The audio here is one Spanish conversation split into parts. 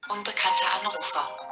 Unbekannter Anrufer.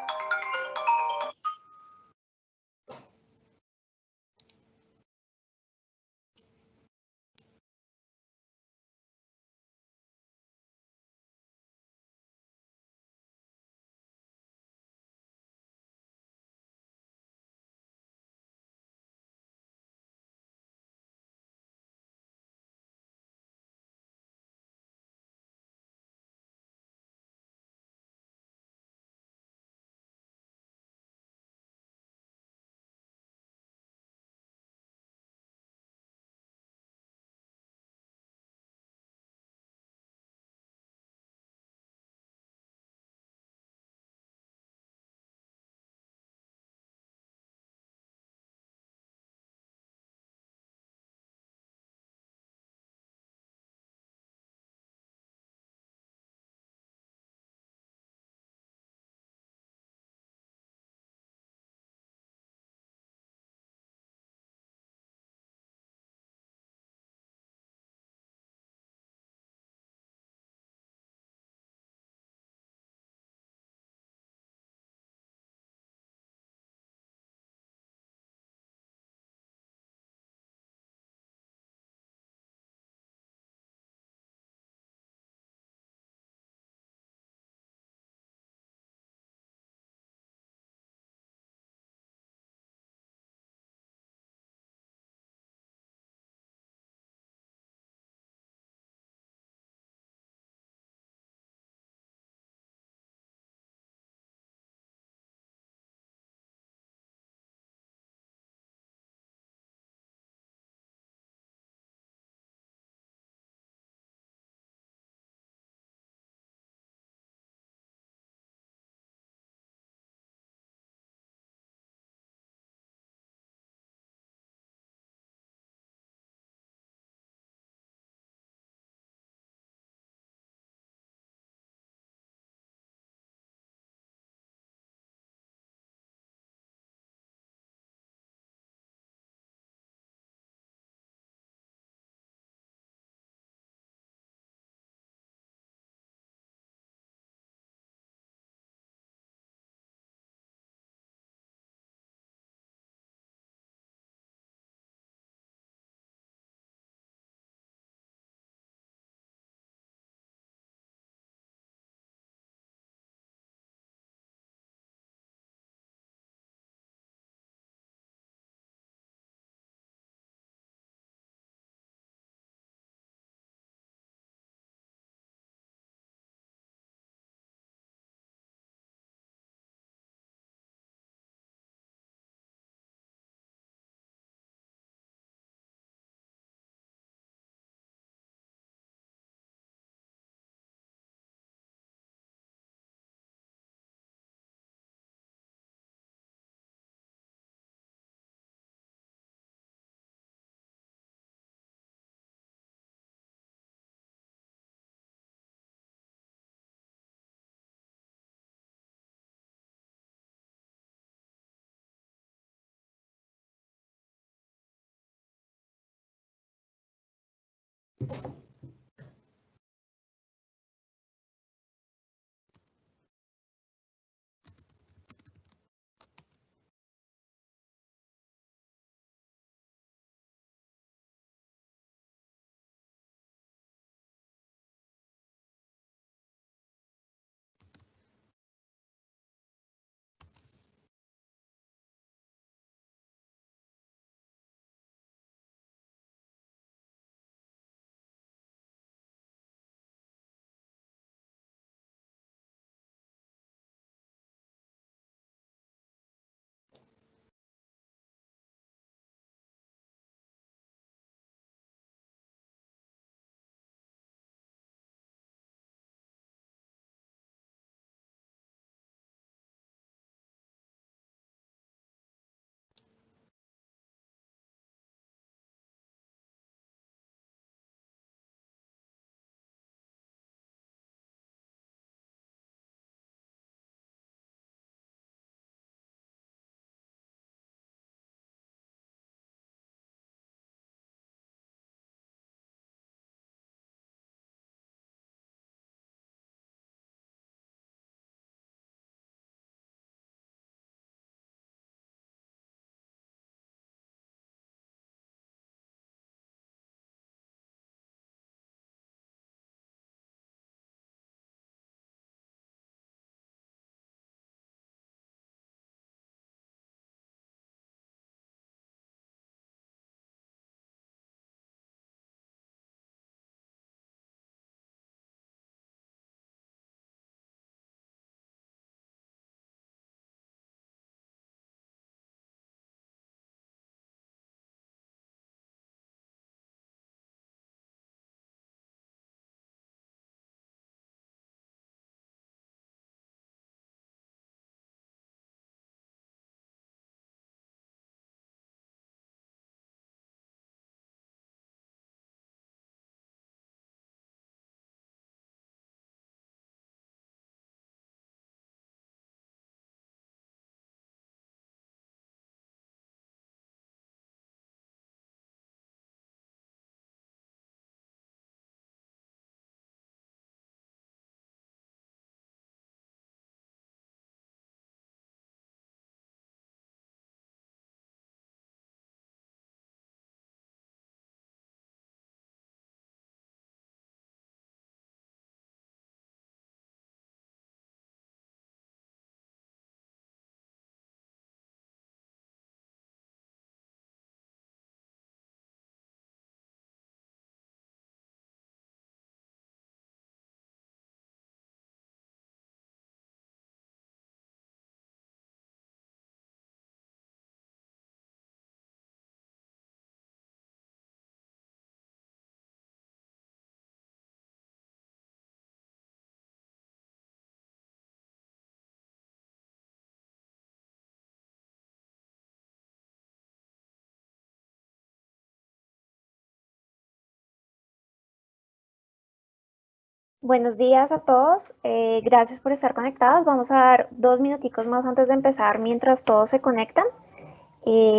Buenos días a todos. Gracias por estar conectados. Vamos a dar 2 minuticos más antes de empezar mientras todos se conectan.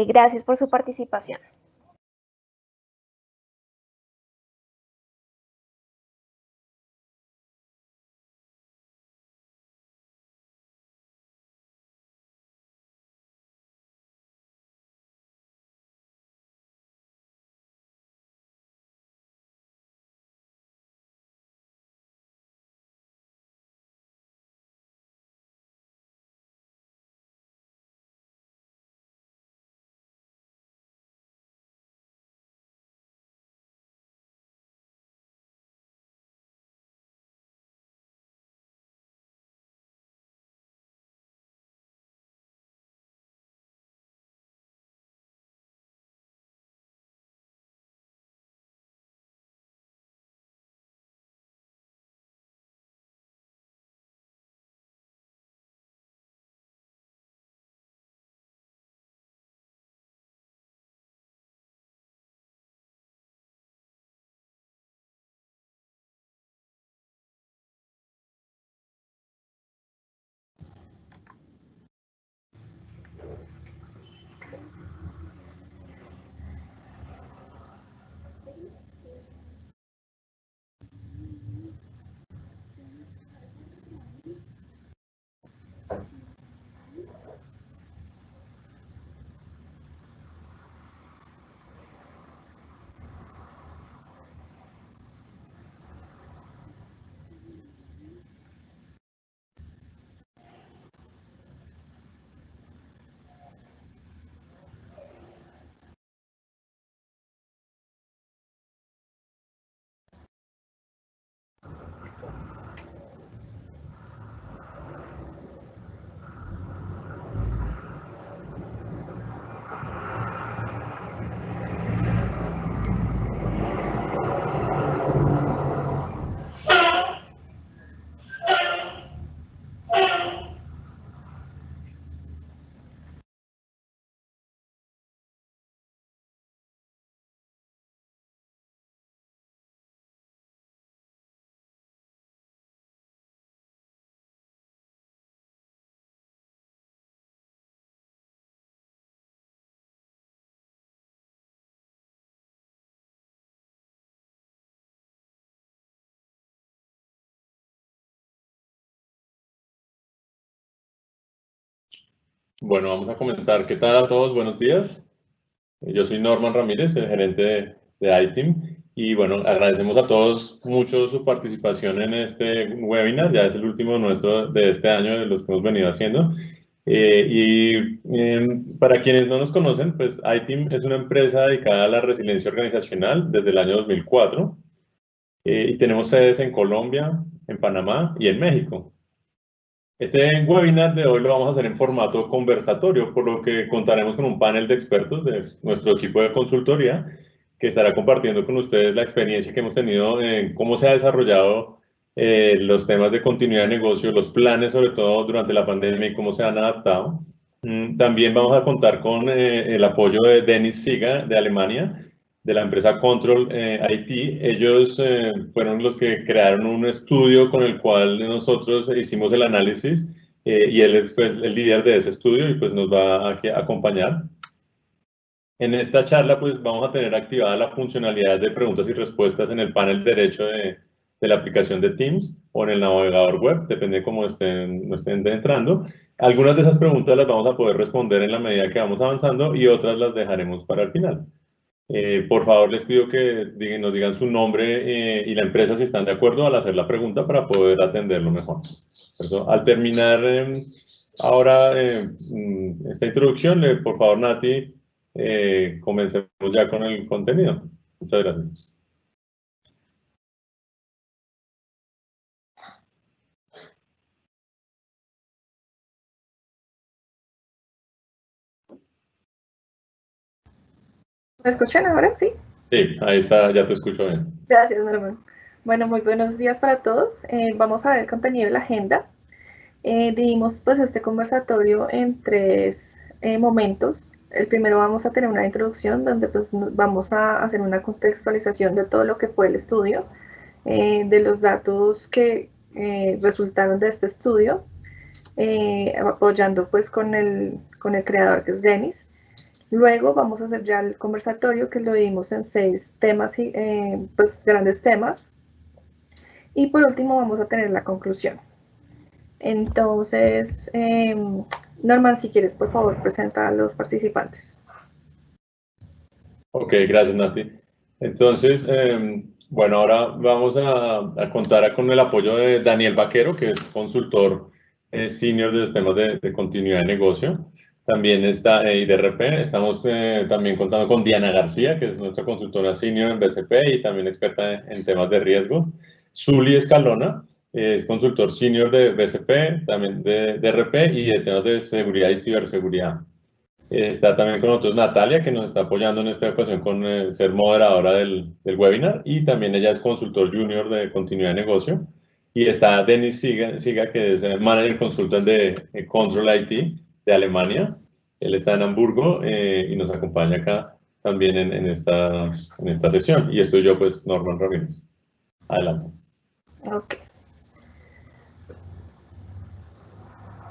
Gracias por su participación. Bueno, vamos a comenzar. ¿Qué tal a todos? Buenos días. Yo soy Norman Ramírez, el gerente de iTeam. Y bueno, agradecemos a todos mucho su participación en este webinar. Ya es el último nuestro de este año, de los que hemos venido haciendo. Para quienes no nos conocen, pues iTeam es una empresa dedicada a la resiliencia organizacional desde el año 2004. Y tenemos sedes en Colombia, en Panamá y en México. Este webinar de hoy lo vamos a hacer en formato conversatorio, por lo que contaremos con un panel de expertos de nuestro equipo de consultoría que estará compartiendo con ustedes la experiencia que hemos tenido en cómo se ha desarrollado los temas de continuidad de negocio, los planes sobre todo durante la pandemia y cómo se han adaptado. También vamos a contar con el apoyo de Dennis Siga de Alemania, de la empresa Control IT. Ellos fueron los que crearon un estudio con el cual nosotros hicimos el análisis y él es pues, el líder de ese estudio y pues nos va a acompañar. En esta charla pues vamos a tener activada la funcionalidad de preguntas y respuestas en el panel derecho de la aplicación de Teams o en el navegador web, depende de cómo estén entrando. Algunas de esas preguntas las vamos a poder responder en la medida que vamos avanzando y otras las dejaremos para el final. Por favor, les pido que nos digan su nombre y la empresa si están de acuerdo al hacer la pregunta para poder atenderlo mejor. Al terminar ahora esta introducción, por favor, Nati, comencemos ya con el contenido. Muchas gracias. ¿Me escuchan ahora? Sí. Sí, ahí está, ya te escucho bien. Gracias, Norman. Bueno, muy buenos días para todos. Vamos a ver el contenido de la agenda. Dividimos pues este conversatorio en tres momentos. El primero vamos a tener una introducción donde pues vamos a hacer una contextualización de todo lo que fue el estudio. de los datos que resultaron de este estudio, apoyando pues con el creador, que es Denis. Luego vamos a hacer ya el conversatorio, que lo dimos en 6 temas, pues grandes temas. Y por último vamos a tener la conclusión. Entonces, Norman, si quieres, por favor, presenta a los participantes. Ok, gracias, Nati. Entonces, bueno, ahora vamos a contar con el apoyo de Daniel Vaquero, que es consultor senior de los temas de continuidad de negocio. También está IDRP. Estamos también contando con Diana García, que es nuestra consultora senior en BCP y también experta en temas de riesgo. Zuli Escalona es consultor senior de BCP, también de DRP y de temas de seguridad y ciberseguridad. Está también con nosotros Natalia, que nos está apoyando en esta ocasión con ser moderadora del webinar, y también ella es consultor junior de continuidad de negocio. Y está Denis Siga, que es manager consultant de Control IT de Alemania. Él está en Hamburgo y nos acompaña acá también en esta sesión. Y estoy yo, pues, Norman Ramírez. Adelante. Ok.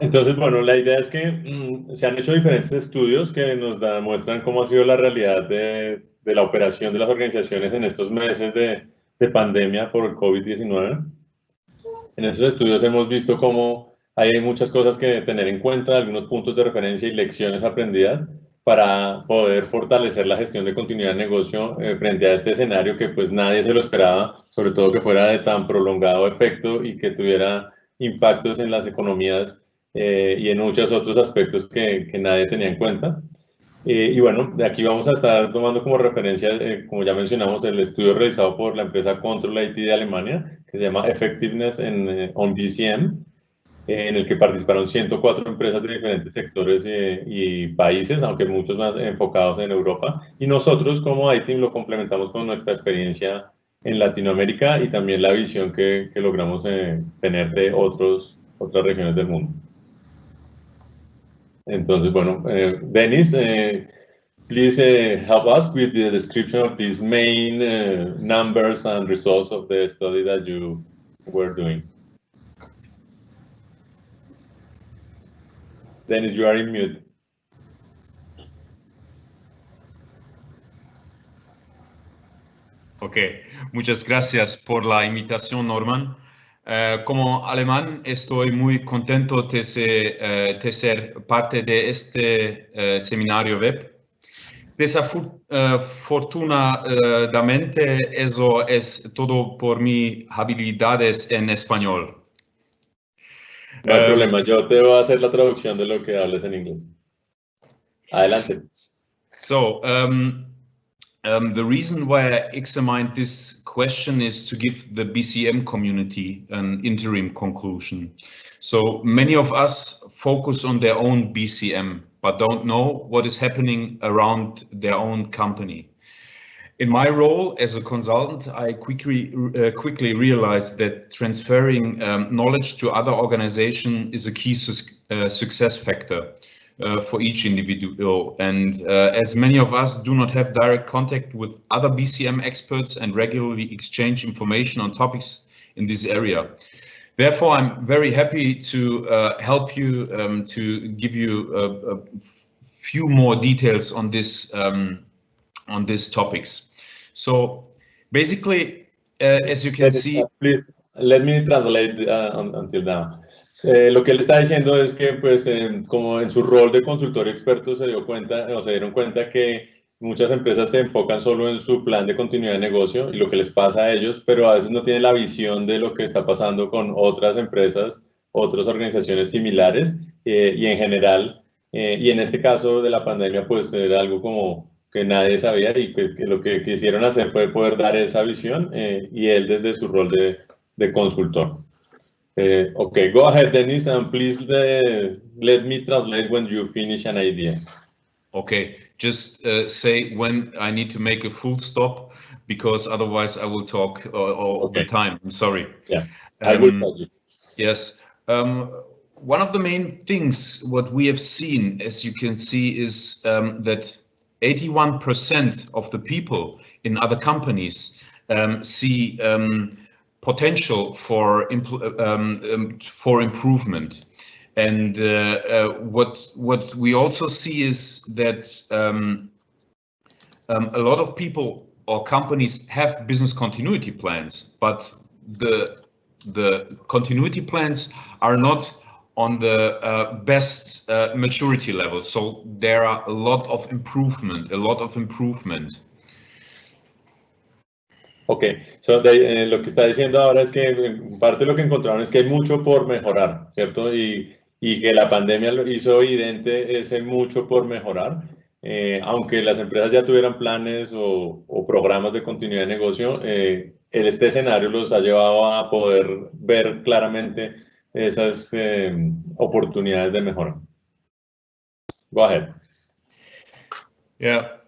Entonces, bueno, la idea es que se han hecho diferentes estudios que nos muestran cómo ha sido la realidad de la operación de las organizaciones en estos meses de pandemia por el COVID-19. En esos estudios hemos visto cómo hay muchas cosas que tener en cuenta, algunos puntos de referencia y lecciones aprendidas para poder fortalecer la gestión de continuidad de negocio frente a este escenario que pues nadie se lo esperaba, sobre todo que fuera de tan prolongado efecto y que tuviera impactos en las economías y en muchos otros aspectos que nadie tenía en cuenta. Y bueno, de aquí vamos a estar tomando como referencia, como ya mencionamos, el estudio realizado por la empresa Control IT de Alemania, que se llama Effectiveness on BCM, en el que participaron 104 empresas de diferentes sectores y países, aunque muchos más enfocados en Europa. Y nosotros como iTeam lo complementamos con nuestra experiencia en Latinoamérica y también la visión que logramos tener de otras regiones del mundo. Entonces, bueno, Denis, please help us with the description of these main numbers and results of the study that you were doing. Denis, you are in mute. Ok, muchas gracias por la invitación, Norman. Como alemán, estoy muy contento de ser parte de este seminario web. Desafortunadamente, eso es todo por mis habilidades en español. No hay problema, yo te voy a hacer la traducción de lo que hables en inglés. Adelante. So, the reason why I examined this question is to give the BCM community an interim conclusion. So many of us focus on their own BCM, but don't know what is happening around their own company. In my role as a consultant, I quickly realized that transferring knowledge to other organizations is a key success factor for each individual. And as many of us do not have direct contact with other BCM experts and regularly exchange information on topics in this area. Therefore, I'm very happy to help you to give you a few more details on these topics. So basically, as you can see... Please, let me translate until now. Lo que él está diciendo es que, pues, como en su rol de consultor experto se dieron cuenta que muchas empresas se enfocan solo en su plan de continuidad de negocio y lo que les pasa a ellos, pero a veces no tienen la visión de lo que está pasando con otras empresas, otras organizaciones similares y en general, y en este caso de la pandemia, pues era algo como que nadie sabía y pues que lo que quisieron hacer fue poder dar esa visión y él desde su rol de consultor. Okay, go ahead, Denis, and please let me translate when you finish an idea. Okay, just say when I need to make a full stop, because otherwise I will talk all the time. I'm sorry. Yeah, I will tell you. Yes. One of the main things what we have seen, as you can see, is that 81% of the people in other companies see potential for improvement. And what we also see is that a lot of people or companies have business continuity plans, but the continuity plans are not on the best maturity level. So there are a lot of improvement. Ok, so lo que está diciendo ahora es que en parte lo que encontraron es que hay mucho por mejorar, ¿cierto? Y que la pandemia lo hizo evidente ese mucho por mejorar. Aunque las empresas ya tuvieran planes o programas de continuidad de negocio, este escenario los ha llevado a poder ver claramente esas oportunidades de mejora. Go ahead. Yeah.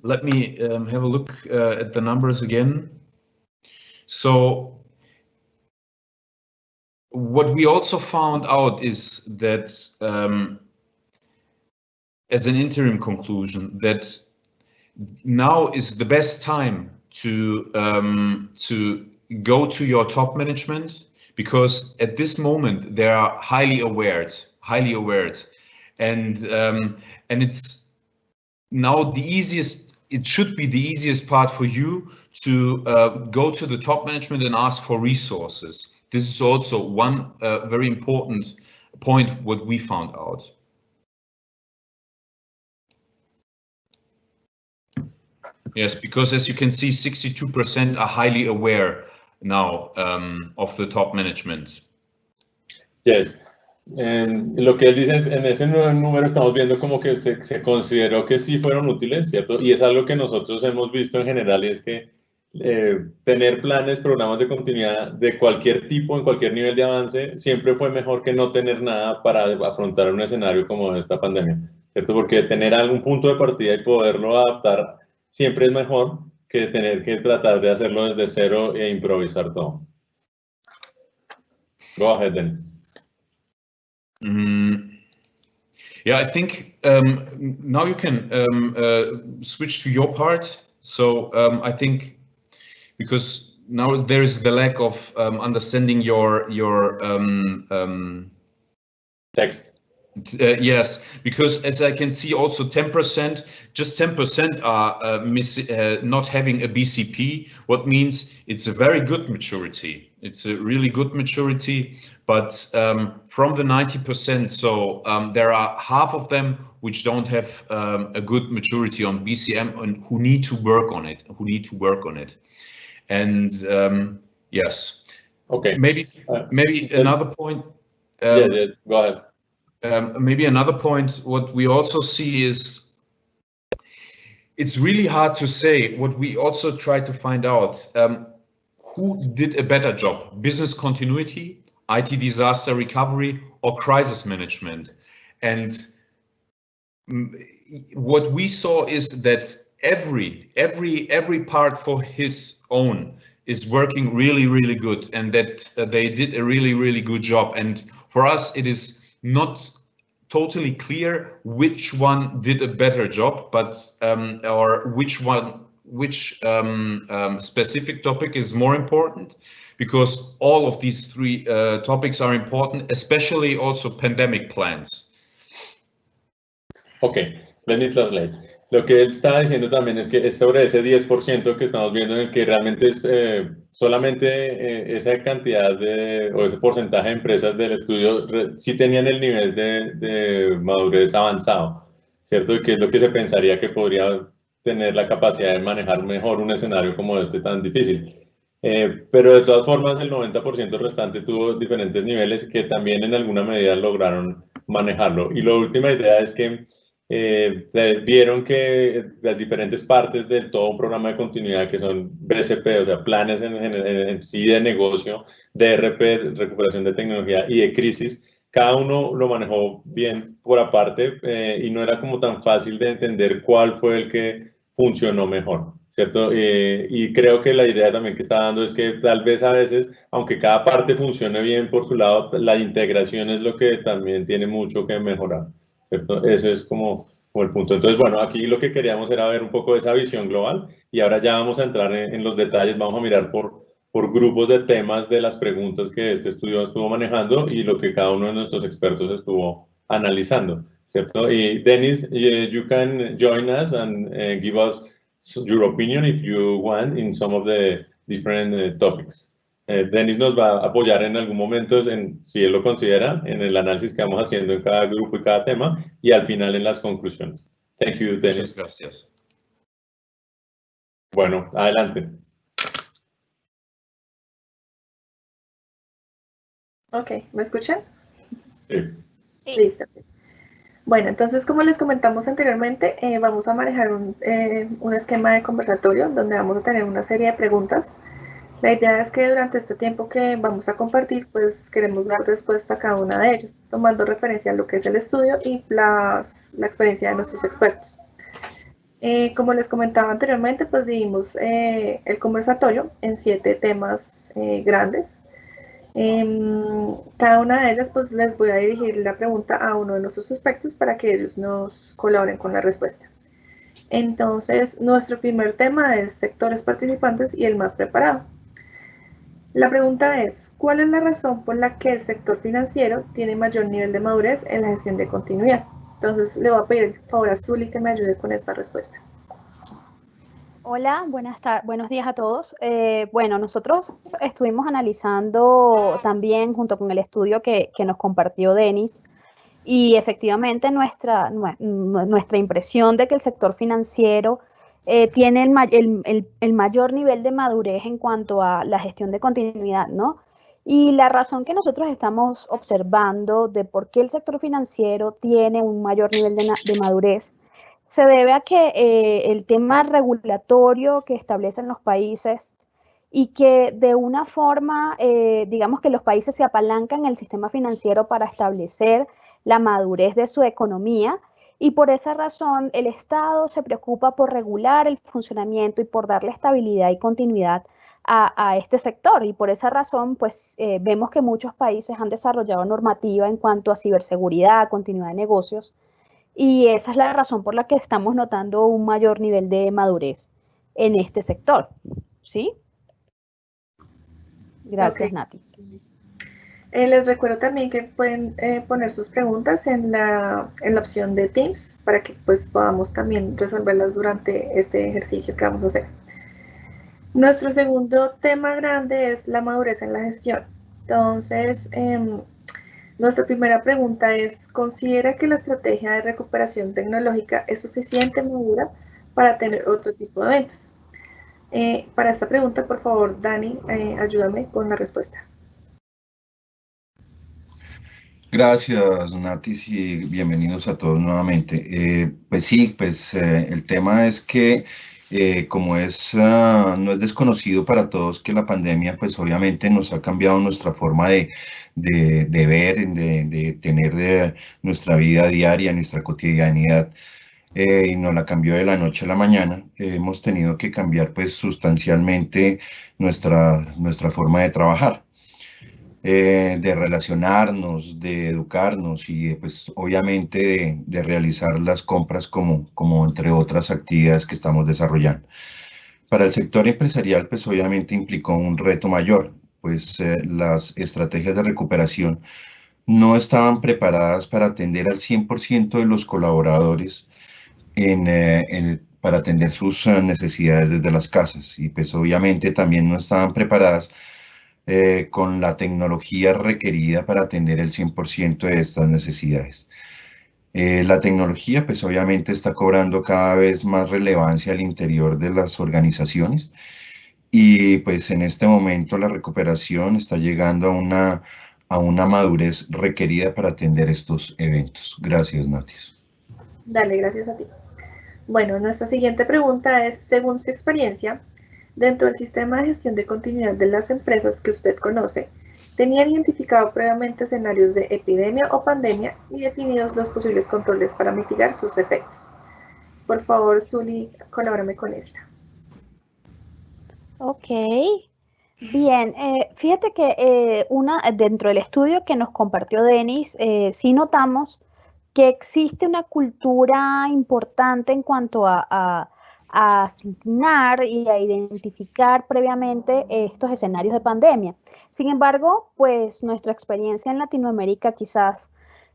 Let me have a look at the numbers again. So what we also found out is that as an interim conclusion, that now is the best time to go to your top management, because at this moment they are highly aware, and it's now the easiest. It should be the easiest part for you to go to the top management and ask for resources. This is also one very important point what we found out. Yes, because as you can see, 62% are highly aware now of the top management. Yes. Lo que él dice es, en ese número estamos viendo como que se consideró que sí fueron útiles, ¿cierto? Y es algo que nosotros hemos visto en general, y es que tener planes, programas de continuidad de cualquier tipo, en cualquier nivel de avance, siempre fue mejor que no tener nada para afrontar un escenario como esta pandemia, ¿cierto? Porque tener algún punto de partida y poderlo adaptar siempre es mejor que tener que tratar de hacerlo desde cero e improvisar todo. Go ahead, Dennis. Yeah, I think now you can switch to your part. So I think because now there is the lack of understanding your text. Yes, because as I can see, also 10%, just 10% are not having a BCP. What means it's a very good maturity. It's a really good maturity, but from the 90%, so there are half of them which don't have a good maturity on BCM and who need to work on it. And yes. Okay. Maybe another point. Yes, go ahead. Maybe another point, what we also see is it's really hard to say. What we also try to find out, who did a better job, business continuity, IT disaster recovery, or crisis management. And what we saw is that every part for his own is working really, really good, and that they did a really, really good job. And for us, it is not totally clear which one did a better job, but or which specific topic is more important, because all of these three topics are important, especially also pandemic plans. Okay, let me translate. Lo que él está diciendo también es que es sobre ese 10% que estamos viendo, en el que realmente es solamente esa cantidad o ese porcentaje de empresas del estudio sí tenían el nivel de madurez avanzado, ¿cierto? Y que es lo que se pensaría que podría tener la capacidad de manejar mejor un escenario como este tan difícil. Pero de todas formas el 90% restante tuvo diferentes niveles que también en alguna medida lograron manejarlo. Y la última idea es que vieron que las diferentes partes de todo un programa de continuidad, que son BCP, o sea, planes en sí de negocio, DRP, recuperación de tecnología, y de crisis, cada uno lo manejó bien por aparte, y no era como tan fácil de entender cuál fue el que funcionó mejor, ¿cierto? Y creo que la idea también que está dando es que tal vez a veces, aunque cada parte funcione bien por su lado, la integración es lo que también tiene mucho que mejorar, ¿cierto? Eso es como como el punto. Entonces, bueno, aquí lo que queríamos era ver un poco de esa visión global y ahora ya vamos a entrar en los detalles, vamos a mirar por grupos de temas de las preguntas que este estudio estuvo manejando y lo que cada uno de nuestros expertos estuvo analizando, ¿cierto? Y Dennis, you can join us and give us your opinion if you want in some of the different topics. Dennis nos va a apoyar en algún momento, si él lo considera, en el análisis que vamos haciendo en cada grupo y cada tema, y al final en las conclusiones. Thank you, Dennis. Muchas gracias. Bueno, adelante. Ok, ¿me escuchan? Sí. Listo. Bueno, entonces, como les comentamos anteriormente, vamos a manejar un esquema de conversatorio donde vamos a tener una serie de preguntas. La idea es que durante este tiempo que vamos a compartir, pues queremos dar respuesta a cada una de ellas, tomando referencia a lo que es el estudio y la experiencia de nuestros expertos. Como les comentaba anteriormente, pues dividimos el conversatorio en 7 temas grandes. Cada una de ellas, pues les voy a dirigir la pregunta a uno de nuestros expertos para que ellos nos colaboren con la respuesta. Entonces, nuestro primer tema es sectores participantes y el más preparado. La pregunta es, ¿cuál es la razón por la que el sector financiero tiene mayor nivel de madurez en la gestión de continuidad? Entonces, le voy a pedir el favor a Zuli que me ayude con esta respuesta. Hola, buenos días a todos. Bueno, nosotros estuvimos analizando también junto con el estudio que nos compartió Denis y efectivamente nuestra impresión de que el sector financiero tiene el mayor nivel de madurez en cuanto a la gestión de continuidad, ¿no? Y la razón que nosotros estamos observando de por qué el sector financiero tiene un mayor nivel de madurez se debe a que el tema regulatorio que establecen los países y que de una forma, digamos que los países se apalancan en el sistema financiero para establecer la madurez de su economía y por esa razón el Estado se preocupa por regular el funcionamiento y por darle estabilidad y continuidad a este sector y por esa razón pues vemos que muchos países han desarrollado normativa en cuanto a ciberseguridad, continuidad de negocios. Y esa es la razón por la que estamos notando un mayor nivel de madurez en este sector, ¿sí? Gracias, Nati. Les recuerdo también que pueden poner sus preguntas en la opción de Teams para que pues podamos también resolverlas durante este ejercicio que vamos a hacer. Nuestro segundo tema grande es la madurez en la gestión. Entonces, nuestra primera pregunta es, ¿considera que la estrategia de recuperación tecnológica es suficiente madura para tener otro tipo de eventos? Para esta pregunta, por favor, Dani, ayúdame con la respuesta. Gracias, Natis, y bienvenidos a todos nuevamente. Pues sí, el tema es que como no es desconocido para todos que la pandemia pues obviamente nos ha cambiado nuestra forma de ver, de tener nuestra vida diaria, nuestra cotidianidad, y nos la cambió de la noche a la mañana. Hemos tenido que cambiar pues sustancialmente nuestra forma de trabajar. De relacionarnos, de educarnos y pues obviamente de realizar las compras como entre otras actividades que estamos desarrollando. Para el sector empresarial pues obviamente implicó un reto mayor, pues las estrategias de recuperación no estaban preparadas para atender al 100% de los colaboradores para atender sus necesidades desde las casas y pues obviamente también no estaban preparadas con la tecnología requerida para atender el 100% de estas necesidades. La tecnología, pues obviamente está cobrando cada vez más relevancia al interior de las organizaciones y pues en este momento la recuperación está llegando a una madurez requerida para atender estos eventos. Gracias, Natis. Dale, gracias a ti. Bueno, nuestra siguiente pregunta es, según su experiencia, dentro del sistema de gestión de continuidad de las empresas que usted conoce, ¿tenían identificado previamente escenarios de epidemia o pandemia y definidos los posibles controles para mitigar sus efectos? Por favor, Zuli, colabórame con esta. Ok, bien, fíjate que dentro del estudio que nos compartió Denis, sí notamos que existe una cultura importante en cuanto a asignar y a identificar previamente estos escenarios de pandemia. Sin embargo, pues nuestra experiencia en Latinoamérica quizás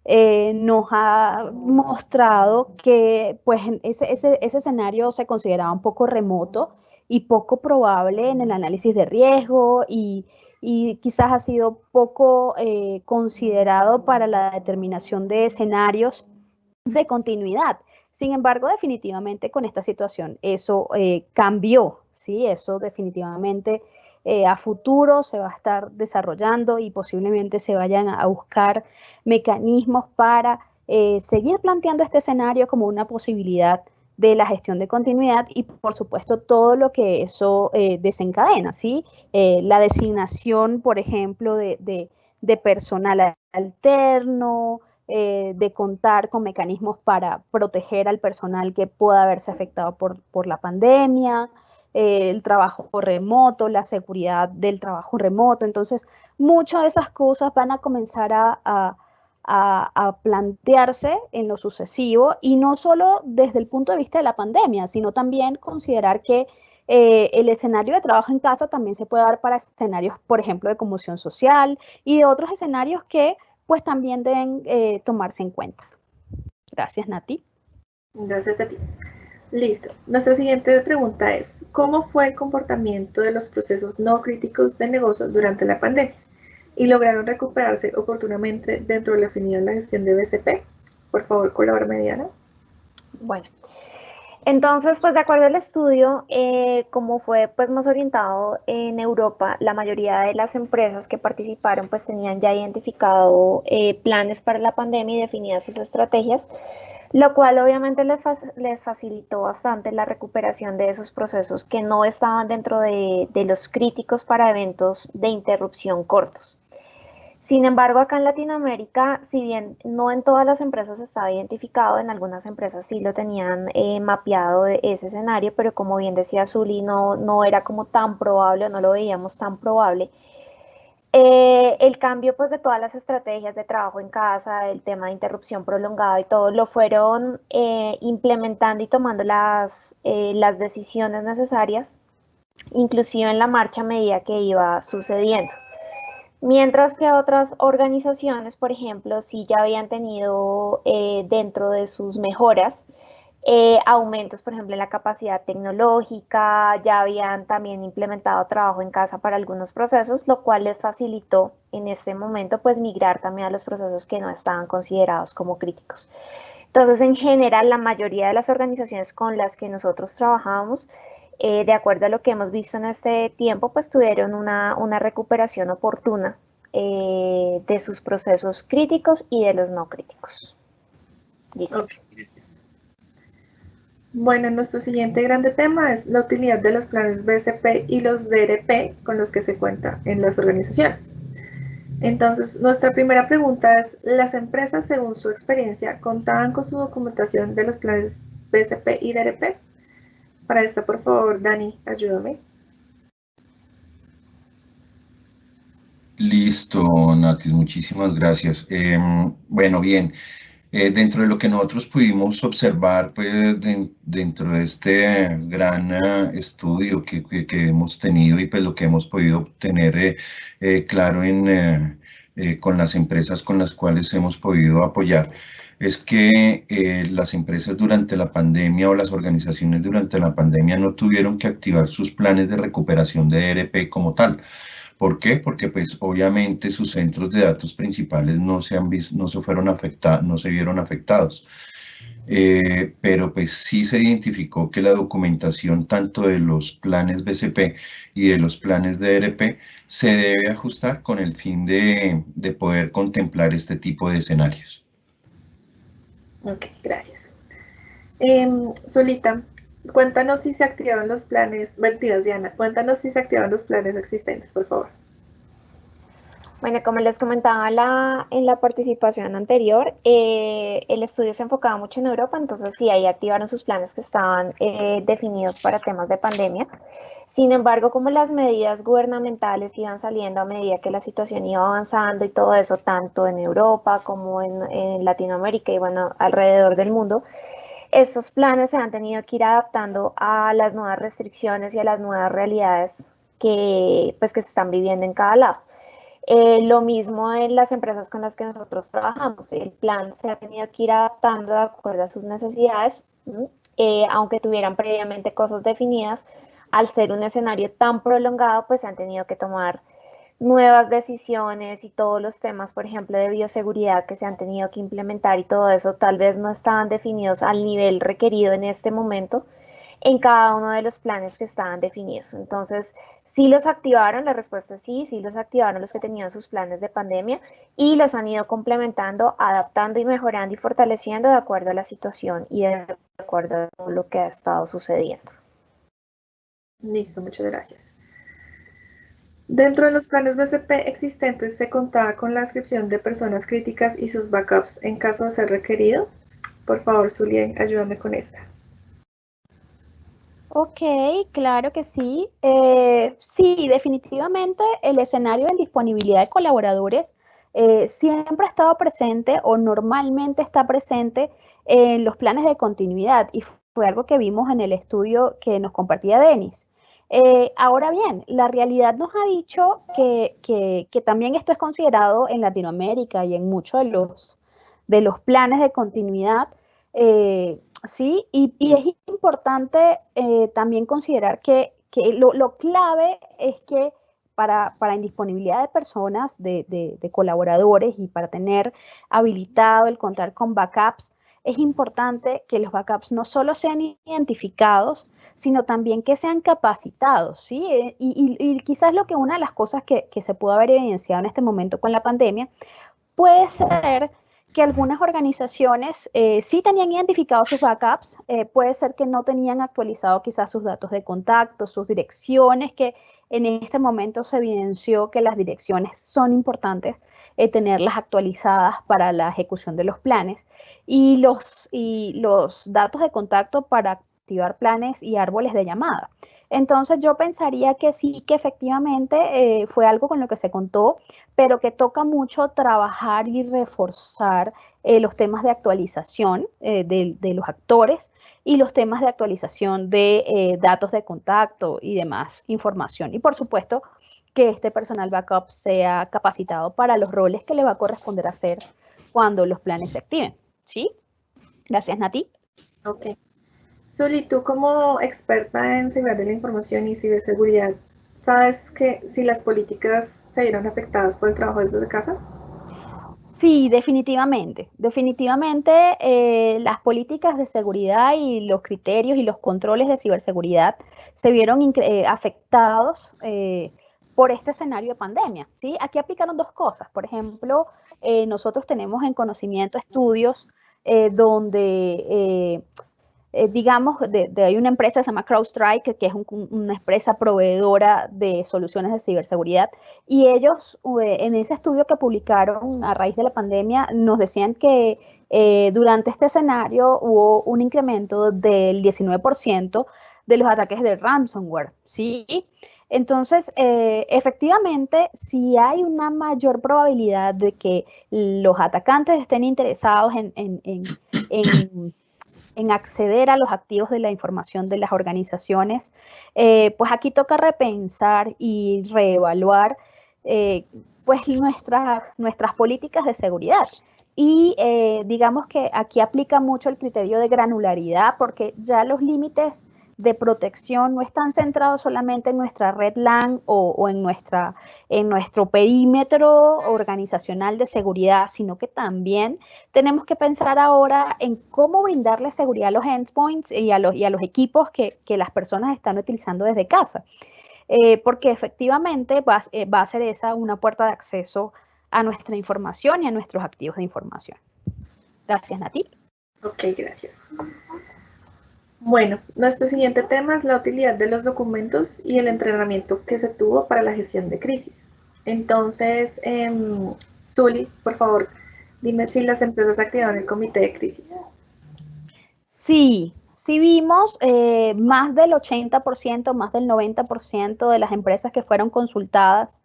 nos ha mostrado que pues ese escenario se consideraba un poco remoto y poco probable en el análisis de riesgo y quizás ha sido poco considerado para la determinación de escenarios de continuidad. Sin embargo, definitivamente con esta situación eso cambió, ¿sí? Eso definitivamente a futuro se va a estar desarrollando y posiblemente se vayan a buscar mecanismos para seguir planteando este escenario como una posibilidad de la gestión de continuidad y, por supuesto, todo lo que eso desencadena, ¿sí? La designación, por ejemplo, de personal alterno, de contar con mecanismos para proteger al personal que pueda verse afectado por la pandemia, el trabajo remoto, la seguridad del trabajo remoto. Entonces, muchas de esas cosas van a comenzar a plantearse en lo sucesivo y no solo desde el punto de vista de la pandemia, sino también considerar que el escenario de trabajo en casa también se puede dar para escenarios, por ejemplo, de conmoción social y de otros escenarios que pues también deben tomarse en cuenta. Gracias, Nati. Gracias a ti. Listo. Nuestra siguiente pregunta es, ¿cómo fue el comportamiento de los procesos no críticos de negocio durante la pandemia? ¿Y lograron recuperarse oportunamente dentro de lo definido en la gestión de BCP? Por favor, colabórame, Diana. Bueno, entonces, pues de acuerdo al estudio, como fue pues más orientado en Europa, la mayoría de las empresas que participaron pues tenían ya identificado planes para la pandemia y definidas sus estrategias, lo cual obviamente les facilitó bastante la recuperación de esos procesos que no estaban dentro de los críticos para eventos de interrupción cortos. Sin embargo, acá en Latinoamérica, si bien no en todas las empresas estaba identificado, en algunas empresas sí lo tenían mapeado de ese escenario, pero como bien decía Zuli, no era como tan probable, o no lo veíamos tan probable. El cambio pues de todas las estrategias de trabajo en casa, el tema de interrupción prolongada y todo, lo fueron implementando y tomando las decisiones necesarias, inclusive en la marcha a medida que iba sucediendo. Mientras que otras organizaciones, por ejemplo, sí ya habían tenido dentro de sus mejoras aumentos, por ejemplo, en la capacidad tecnológica, ya habían también implementado trabajo en casa para algunos procesos, lo cual les facilitó en este momento pues migrar también a los procesos que no estaban considerados como críticos. Entonces, en general, la mayoría de las organizaciones con las que nosotros trabajábamos, de acuerdo a lo que hemos visto en este tiempo, pues tuvieron una recuperación oportuna de sus procesos críticos y de los no críticos. Listo. Okay, gracias. Bueno, nuestro siguiente grande tema es la utilidad de los planes BCP y los DRP con los que se cuenta en las organizaciones. Entonces, nuestra primera pregunta es, ¿las empresas, según su experiencia, contaban con su documentación de los planes BCP y DRP? Para esto, por favor, Dani, ayúdame. Listo, Nati, muchísimas gracias. Bueno, bien, dentro de lo que nosotros pudimos observar, pues, dentro de este gran estudio que hemos tenido y pues lo que hemos podido tener claro con las empresas con las cuales hemos podido apoyar, es que las empresas durante la pandemia o las organizaciones durante la pandemia no tuvieron que activar sus planes de recuperación de ERP como tal. ¿Por qué? Porque pues obviamente sus centros de datos principales no se vieron afectados. Pero pues sí se identificó que la documentación tanto de los planes BCP y de los planes de ERP se debe ajustar con el fin de poder contemplar este tipo de escenarios. Ok, gracias. Solita, cuéntanos si se activaron los planes, mentiras, Diana, cuéntanos si se activaron los planes existentes, por favor. Bueno, como les comentaba en la participación anterior, el estudio se enfocaba mucho en Europa, entonces sí, ahí activaron sus planes que estaban definidos para temas de pandemia. Sin embargo, como las medidas gubernamentales iban saliendo a medida que la situación iba avanzando y todo eso, tanto en Europa como en Latinoamérica y bueno, alrededor del mundo, estos planes se han tenido que ir adaptando a las nuevas restricciones y a las nuevas realidades que, pues, que se están viviendo en cada lado. Lo mismo en las empresas con las que nosotros trabajamos. El plan se ha tenido que ir adaptando de acuerdo a sus necesidades, aunque tuvieran previamente cosas definidas. Al ser un escenario tan prolongado, pues se han tenido que tomar nuevas decisiones y todos los temas, por ejemplo, de bioseguridad que se han tenido que implementar y todo eso tal vez no estaban definidos al nivel requerido en este momento en cada uno de los planes que estaban definidos. Entonces, sí los activaron, la respuesta es sí, sí los activaron los que tenían sus planes de pandemia y los han ido complementando, adaptando y mejorando y fortaleciendo de acuerdo a la situación y de acuerdo a lo que ha estado sucediendo. Listo, muchas gracias. Dentro de los planes BCP existentes se contaba con la inscripción de personas críticas y sus backups en caso de ser requerido. Por favor, Zulien, ayúdame con esta. Ok, claro que sí. Sí, definitivamente el escenario de disponibilidad de colaboradores siempre ha estado presente o normalmente está presente en los planes de continuidad y fue algo que vimos en el estudio que nos compartía Denis. Ahora bien, la realidad nos ha dicho que también esto es considerado en Latinoamérica y en muchos de los planes de continuidad. Sí, y es importante también considerar que lo clave es que para indisponibilidad de personas, de colaboradores y para tener habilitado el contar con backups, es importante que los backups no solo sean identificados, sino también que sean capacitados, ¿sí? Y quizás una de las cosas que se pudo haber evidenciado en este momento con la pandemia puede ser que algunas organizaciones sí tenían identificados sus backups, puede ser que no tenían actualizado quizás sus datos de contacto, sus direcciones, que en este momento se evidenció que las direcciones son importantes, tenerlas actualizadas para la ejecución de los planes y los datos de contacto para activar planes y árboles de llamada. Entonces yo pensaría que sí, que efectivamente fue algo con lo que se contó, pero que toca mucho trabajar y reforzar los temas de actualización de los actores y los temas de actualización de datos de contacto y demás información. Y por supuesto que este personal backup sea capacitado para los roles que le va a corresponder hacer cuando los planes se activen. ¿Sí? Gracias, Nati. Ok. Zuli, tú como experta en seguridad de la información y ciberseguridad, ¿sabes que si las políticas se vieron afectadas por el trabajo desde casa? Sí, definitivamente. Definitivamente las políticas de seguridad y los criterios y los controles de ciberseguridad se vieron afectados por este escenario de pandemia, ¿sí? Aquí aplicaron dos cosas. Por ejemplo, nosotros tenemos en conocimiento estudios donde digamos, hay una empresa que se llama CrowdStrike, que es una empresa proveedora de soluciones de ciberseguridad, y ellos en ese estudio que publicaron a raíz de la pandemia nos decían que durante este escenario hubo un incremento del 19% de los ataques de ransomware, ¿sí? Entonces, efectivamente, si hay una mayor probabilidad de que los atacantes estén interesados en acceder a los activos de la información de las organizaciones, pues aquí toca repensar y reevaluar pues nuestras políticas de seguridad. Y digamos que aquí aplica mucho el criterio de granularidad porque ya los límites de protección no están centrados solamente en nuestra red LAN o en nuestro perímetro organizacional de seguridad, sino que también tenemos que pensar ahora en cómo brindarle seguridad a los endpoints y a los equipos que las personas están utilizando desde casa. Porque efectivamente va a ser esa una puerta de acceso a nuestra información y a nuestros activos de información. Gracias, Nati. Ok, gracias. Bueno, nuestro siguiente tema es la utilidad de los documentos y el entrenamiento que se tuvo para la gestión de crisis. Entonces, Zuli, por favor, dime si las empresas activaron el comité de crisis. Sí, sí vimos más del 80%, más del 90% de las empresas que fueron consultadas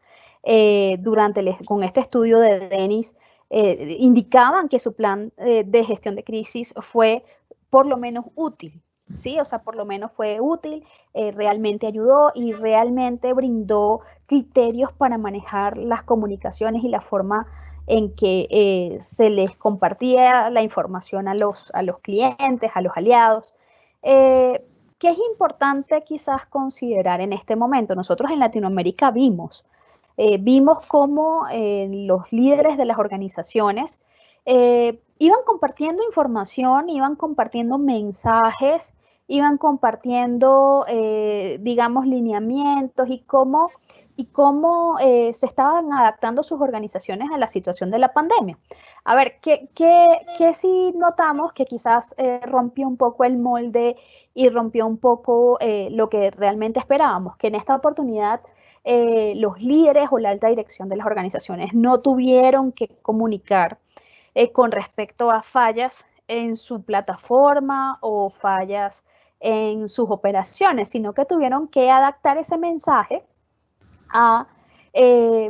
con este estudio de Denis indicaban que su plan de gestión de crisis fue por lo menos útil. Sí, o sea, por lo menos fue útil, realmente ayudó y realmente brindó criterios para manejar las comunicaciones y la forma en que se les compartía la información a los clientes, a los aliados. ¿Qué es importante quizás considerar en este momento? Nosotros en Latinoamérica vimos cómo los líderes de las organizaciones iban compartiendo información, iban compartiendo mensajes, iban compartiendo, digamos, lineamientos y cómo se estaban adaptando sus organizaciones a la situación de la pandemia. A ver, ¿qué sí notamos que quizás rompió un poco el molde y rompió un poco lo que realmente esperábamos? Que en esta oportunidad los líderes o la alta dirección de las organizaciones no tuvieron que comunicar con respecto a fallas en su plataforma o fallas en sus operaciones, sino que tuvieron que adaptar ese mensaje a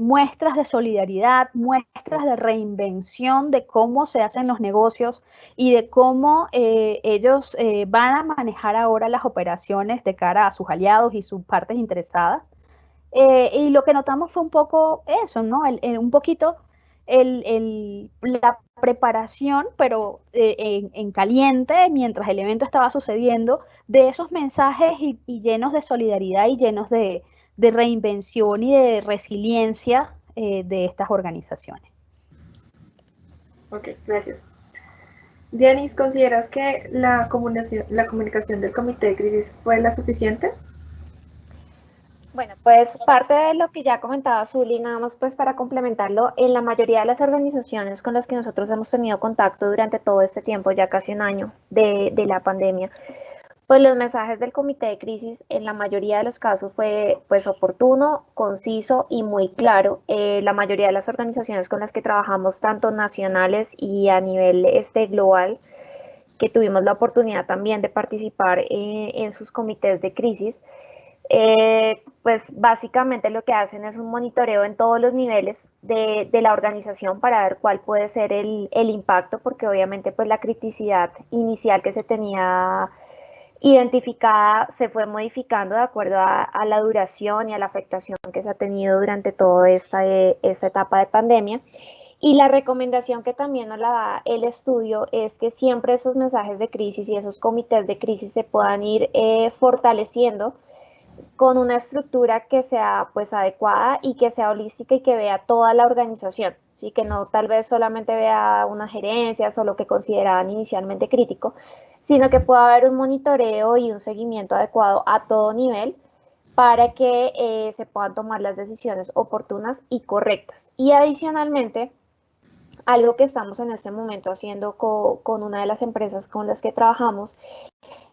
muestras de solidaridad, muestras de reinvención de cómo se hacen los negocios y de cómo ellos van a manejar ahora las operaciones de cara a sus aliados y sus partes interesadas. Y lo que notamos fue un poco eso, ¿no? Un poquito la preparación, pero en caliente, mientras el evento estaba sucediendo, de esos mensajes y llenos de solidaridad y llenos de reinvención y de resiliencia de estas organizaciones. Ok, gracias. Denis, ¿consideras que la comunicación del comité de crisis fue la suficiente? Bueno, pues parte de lo que ya comentaba Zuli, nada más pues para complementarlo, en la mayoría de las organizaciones con las que nosotros hemos tenido contacto durante todo este tiempo, ya casi un año de la pandemia, pues los mensajes del comité de crisis en la mayoría de los casos fue pues oportuno, conciso y muy claro. La mayoría de las organizaciones con las que trabajamos, tanto nacionales y a nivel global, que tuvimos la oportunidad también de participar en sus comités de crisis, pues básicamente lo que hacen es un monitoreo en todos los niveles de la organización para ver cuál puede ser el impacto, porque obviamente pues la criticidad inicial que se tenía identificada se fue modificando de acuerdo a la duración y a la afectación que se ha tenido durante toda esta etapa de pandemia. Y la recomendación que también nos la da el estudio es que siempre esos mensajes de crisis y esos comités de crisis se puedan ir fortaleciendo con una estructura que sea pues adecuada y que sea holística y que vea toda la organización, ¿sí? Que no tal vez solamente vea unas gerencias o lo que consideraban inicialmente crítico, sino que pueda haber un monitoreo y un seguimiento adecuado a todo nivel para que se puedan tomar las decisiones oportunas y correctas. Y adicionalmente, algo que estamos en este momento haciendo con una de las empresas con las que trabajamos,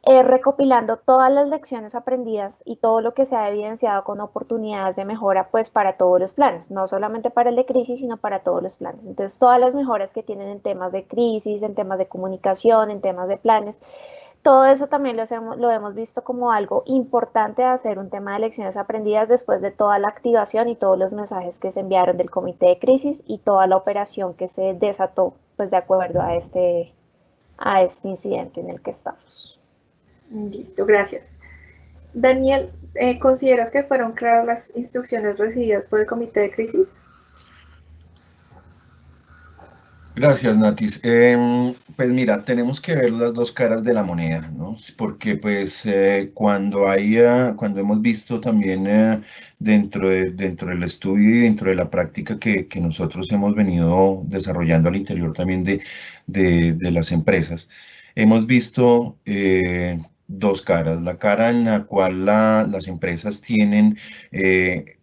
recopilando todas las lecciones aprendidas y todo lo que se ha evidenciado con oportunidades de mejora pues para todos los planes, no solamente para el de crisis, sino para todos los planes. Entonces, todas las mejoras que tienen en temas de crisis, en temas de comunicación, en temas de planes, todo eso también lo hemos visto como algo importante de hacer un tema de lecciones aprendidas después de toda la activación y todos los mensajes que se enviaron del comité de crisis y toda la operación que se desató pues de acuerdo a este incidente en el que estamos. Listo, gracias. Daniel, ¿consideras que fueron claras las instrucciones recibidas por el comité de crisis? Gracias, Natis. Pues mira, tenemos que ver las dos caras de la moneda, ¿no? Porque pues cuando hemos visto también dentro del estudio y dentro de la práctica que nosotros hemos venido desarrollando al interior también de las empresas, hemos visto dos caras. La cara en la cual las empresas tienen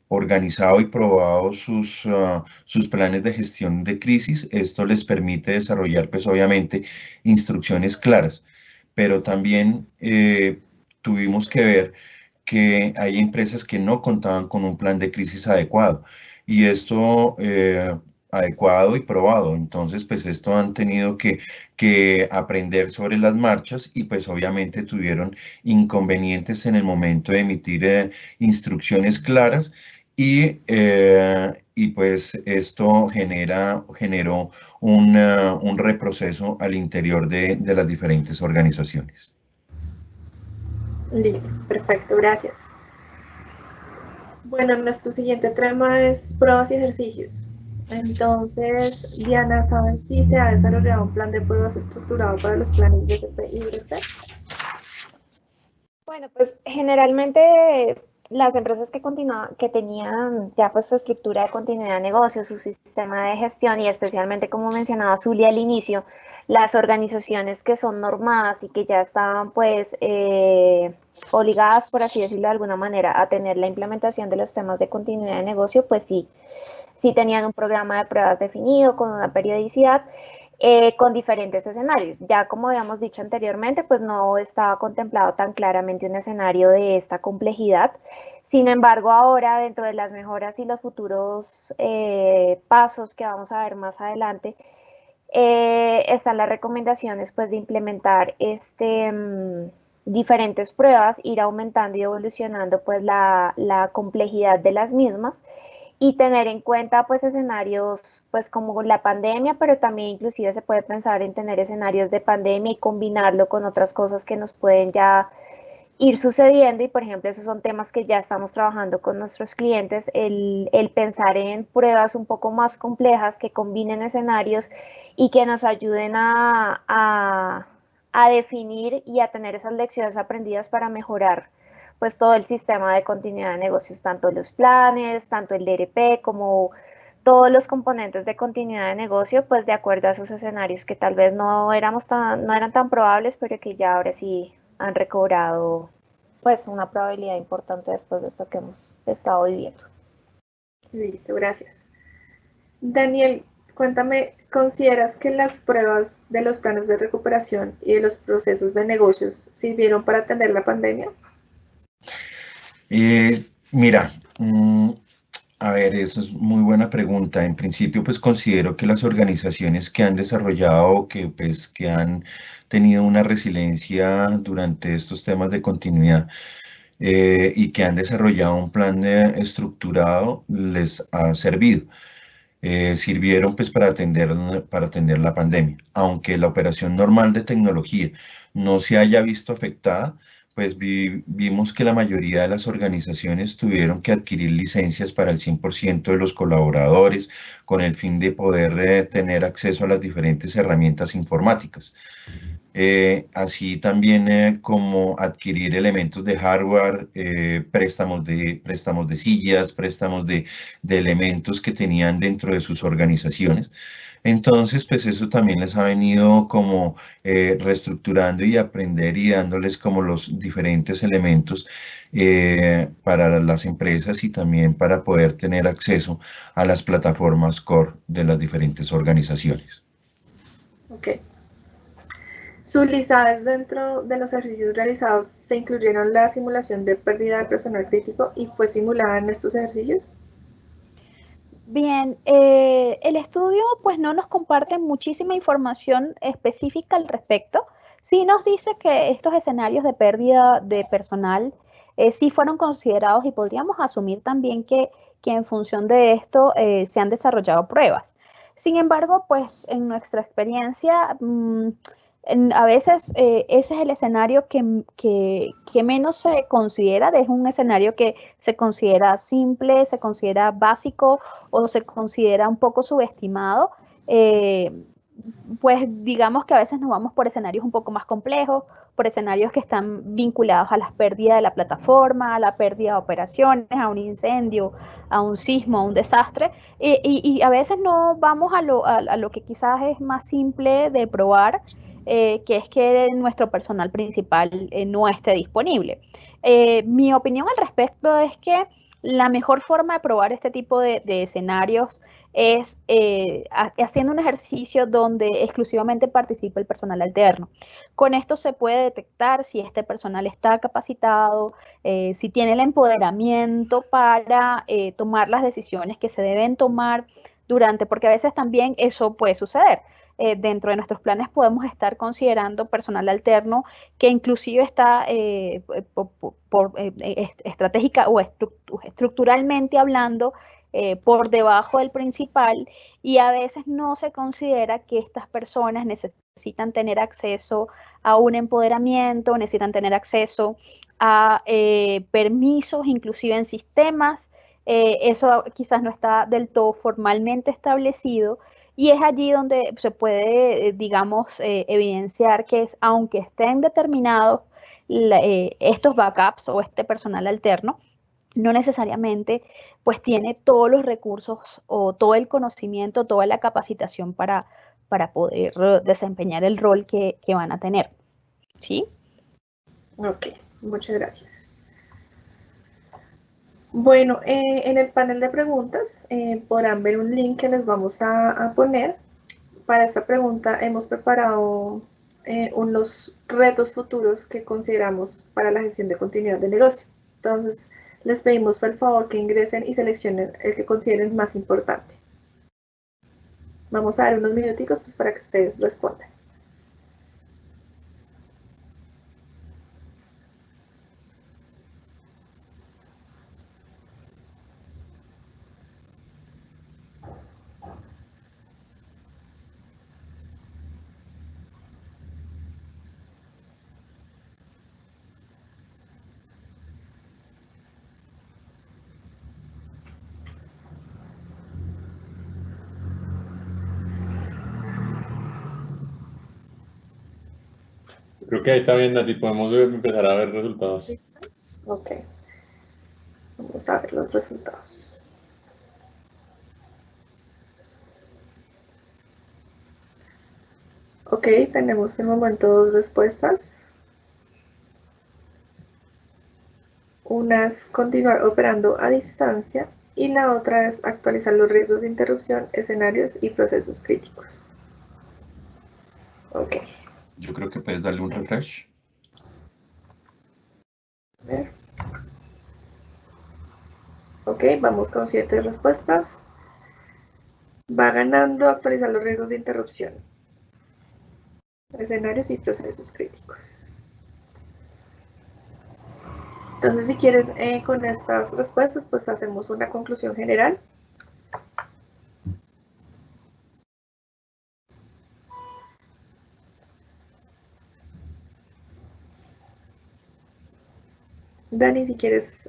organizado y probado sus planes de gestión de crisis. Esto les permite desarrollar, pues obviamente, instrucciones claras, pero también tuvimos que ver que hay empresas que no contaban con un plan de crisis adecuado, y esto adecuado y probado. Entonces, pues esto han tenido que aprender sobre las marchas y pues obviamente tuvieron inconvenientes en el momento de emitir instrucciones claras y pues esto generó un reproceso al interior de las diferentes organizaciones. Listo, perfecto, gracias. Bueno, nuestro siguiente tema es pruebas y ejercicios. Entonces, Diana, ¿sabes si se ha desarrollado un plan de pruebas estructurado para los planes de BCP y BRT? Bueno, pues generalmente las empresas que tenían ya pues su estructura de continuidad de negocio, su sistema de gestión y especialmente como mencionaba Zulia al inicio, las organizaciones que son normadas y que ya estaban pues obligadas, por así decirlo de alguna manera, a tener la implementación de los temas de continuidad de negocio, pues sí tenían un programa de pruebas definido con una periodicidad. Con diferentes escenarios. Ya como habíamos dicho anteriormente, pues no estaba contemplado tan claramente un escenario de esta complejidad. Sin embargo, ahora dentro de las mejoras y los futuros pasos que vamos a ver más adelante, están las recomendaciones pues de implementar diferentes pruebas, ir aumentando y evolucionando pues la complejidad de las mismas y tener en cuenta pues escenarios pues como la pandemia, pero también inclusive se puede pensar en tener escenarios de pandemia y combinarlo con otras cosas que nos pueden ya ir sucediendo y por ejemplo esos son temas que ya estamos trabajando con nuestros clientes, el pensar en pruebas un poco más complejas que combinen escenarios y que nos ayuden a definir y a tener esas lecciones aprendidas para mejorar pues todo el sistema de continuidad de negocios, tanto los planes, tanto el DRP, como todos los componentes de continuidad de negocio, pues de acuerdo a esos escenarios que tal vez no eran tan probables, pero que ya ahora sí han recobrado pues una probabilidad importante después de esto que hemos estado viviendo. Listo, gracias. Daniel, cuéntame, ¿consideras que las pruebas de los planes de recuperación y de los procesos de negocios sirvieron para atender la pandemia? Mira, a ver, eso es muy buena pregunta. En principio, pues considero que las organizaciones que han desarrollado, que han tenido una resiliencia durante estos temas de continuidad y que han desarrollado un plan estructurado, les ha servido. Sirvieron pues para atender la pandemia. Aunque la operación normal de tecnología no se haya visto afectada, pues vimos que la mayoría de las organizaciones tuvieron que adquirir licencias para el 100% de los colaboradores con el fin de poder tener acceso a las diferentes herramientas informáticas. Así también como adquirir elementos de hardware, préstamos de sillas, préstamos de elementos que tenían dentro de sus organizaciones. Entonces, pues eso también les ha venido como reestructurando y aprender y dándoles como los diferentes elementos para las empresas y también para poder tener acceso a las plataformas core de las diferentes organizaciones. Ok. Zuli, ¿sabes dentro de los ejercicios realizados se incluyeron la simulación de pérdida de personal crítico y fue simulada en estos ejercicios? Bien, el estudio pues no nos comparte muchísima información específica al respecto. Sí nos dice que estos escenarios de pérdida de personal sí fueron considerados y podríamos asumir también que en función de esto se han desarrollado pruebas. Sin embargo, pues en nuestra experiencia, a veces ese es el escenario que menos se considera, es un escenario que se considera simple, se considera básico o se considera un poco subestimado. Pues digamos que a veces nos vamos por escenarios un poco más complejos, por escenarios que están vinculados a la pérdida de la plataforma, a la pérdida de operaciones, a un incendio, a un sismo, a un desastre, y a veces no vamos a lo que quizás es más simple de probar, que es que nuestro personal principal no esté disponible. Mi opinión al respecto es que la mejor forma de probar este tipo de escenarios es haciendo un ejercicio donde exclusivamente participa el personal alterno. Con esto se puede detectar si este personal está capacitado, si tiene el empoderamiento para tomar las decisiones que se deben tomar porque a veces también eso puede suceder. Dentro de nuestros planes podemos estar considerando personal alterno que inclusive está estratégica o estructuralmente hablando por debajo del principal, y a veces no se considera que estas personas necesitan tener acceso a un empoderamiento, necesitan tener acceso a permisos, inclusive en sistemas. Eso quizás no está del todo formalmente establecido, y es allí donde se puede, digamos, evidenciar que aunque estén determinados estos backups o este personal alterno, no necesariamente pues tiene todos los recursos o todo el conocimiento, toda la capacitación para poder desempeñar el rol que van a tener. ¿Sí? Ok, muchas gracias. Bueno, en el panel de preguntas podrán ver un link que les vamos a poner. Para esta pregunta hemos preparado unos retos futuros que consideramos para la gestión de continuidad de negocio. Entonces, les pedimos por favor que ingresen y seleccionen el que consideren más importante. Vamos a dar unos minuticos pues, para que ustedes respondan. Creo que ahí está bien, Nati. Podemos empezar a ver resultados. ¿Listo? Ok. Vamos a ver los resultados. Ok, tenemos en el momento 2 respuestas. Una es continuar operando a distancia y la otra es actualizar los riesgos de interrupción, escenarios y procesos críticos. Ok. Yo creo que puedes darle un refresh. A ver. Ok, vamos con 7 respuestas. Va ganando actualizar los riesgos de interrupción, escenarios y procesos críticos. Entonces, si quieren, con estas respuestas, pues hacemos una conclusión general. Dani, si quieres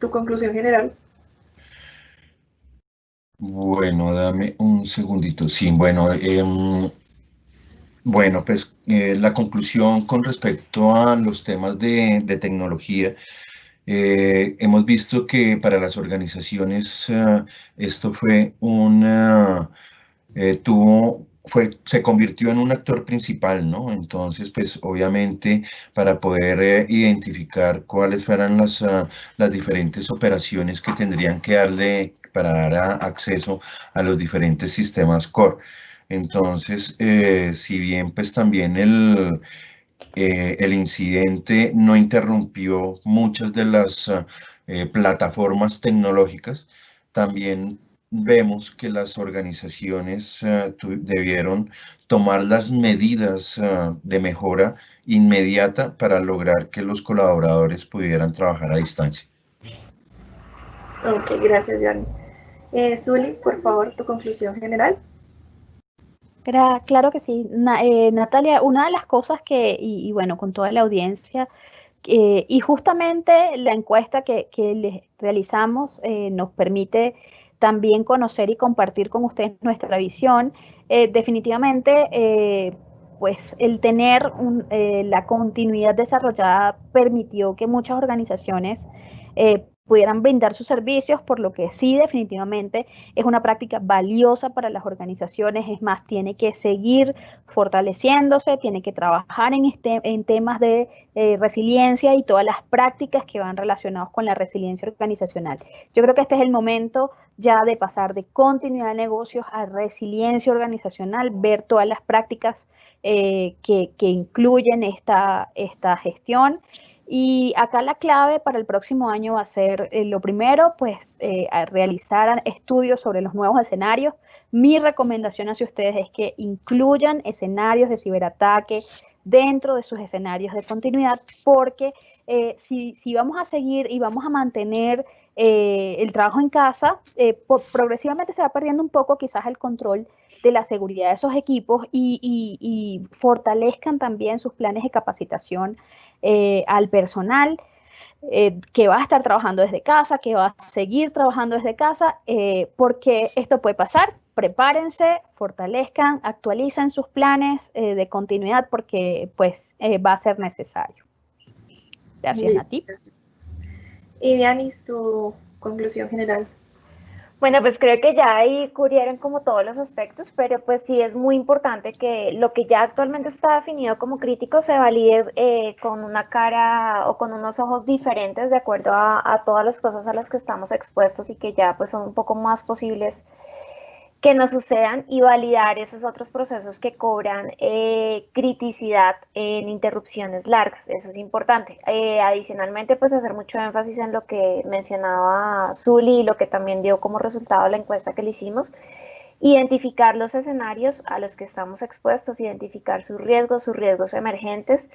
tu conclusión general. Bueno, dame un segundito. Sí, bueno, bueno, pues la conclusión con respecto a los temas de tecnología, hemos visto que para las organizaciones esto fue se convirtió en un actor principal, ¿no? Entonces, pues obviamente para poder identificar cuáles fueran las diferentes operaciones que tendrían que darle para dar acceso a los diferentes sistemas core. Entonces, si bien pues también el incidente no interrumpió muchas de las plataformas tecnológicas, también vemos que las organizaciones debieron tomar las medidas de mejora inmediata para lograr que los colaboradores pudieran trabajar a distancia. Ok, gracias, Dani. Zuli, por favor, tu conclusión general. Claro que sí. Natalia, una de las cosas que, y bueno, con toda la audiencia, y justamente la encuesta que les realizamos nos permite también conocer y compartir con ustedes nuestra visión. Definitivamente, pues el tener la continuidad desarrollada permitió que muchas organizaciones pudieran brindar sus servicios, por lo que sí, definitivamente es una práctica valiosa para las organizaciones. Es más, tiene que seguir fortaleciéndose, tiene que trabajar en temas de resiliencia y todas las prácticas que van relacionadas con la resiliencia organizacional. Yo creo que este es el momento ya de pasar de continuidad de negocios a resiliencia organizacional, ver todas las prácticas que incluyen esta gestión. Y acá la clave para el próximo año va a ser, lo primero, pues realizar estudios sobre los nuevos escenarios. Mi recomendación hacia ustedes es que incluyan escenarios de ciberataque dentro de sus escenarios de continuidad, porque si vamos a seguir y vamos a mantener el trabajo en casa, progresivamente se va perdiendo un poco quizás el control de la seguridad de esos equipos y fortalezcan también sus planes de capacitación al personal que va a estar trabajando desde casa, que va a seguir trabajando desde casa, porque esto puede pasar. Prepárense, fortalezcan, actualicen sus planes de continuidad porque pues va a ser necesario. Gracias, Nati. Gracias. Y Dianis, tu conclusión general. Bueno, pues creo que ya ahí cubrieron como todos los aspectos, pero pues sí es muy importante que lo que ya actualmente está definido como crítico se valide con una cara o con unos ojos diferentes de acuerdo a todas las cosas a las que estamos expuestos y que ya pues son un poco más posibles que no sucedan, y validar esos otros procesos que cobran criticidad en interrupciones largas. Eso es importante. Adicionalmente, pues hacer mucho énfasis en lo que mencionaba Zuli y lo que también dio como resultado la encuesta que le hicimos. Identificar los escenarios a los que estamos expuestos, identificar sus riesgos emergentes,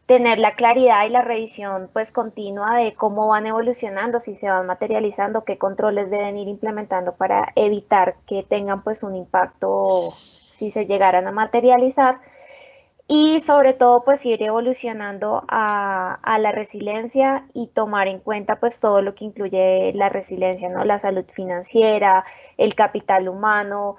tener la claridad y la revisión pues continua de cómo van evolucionando, si se van materializando, qué controles deben ir implementando para evitar que tengan pues un impacto si se llegaran a materializar, y sobre todo pues ir evolucionando a la resiliencia y tomar en cuenta pues todo lo que incluye la resiliencia, ¿no? La salud financiera, el capital humano,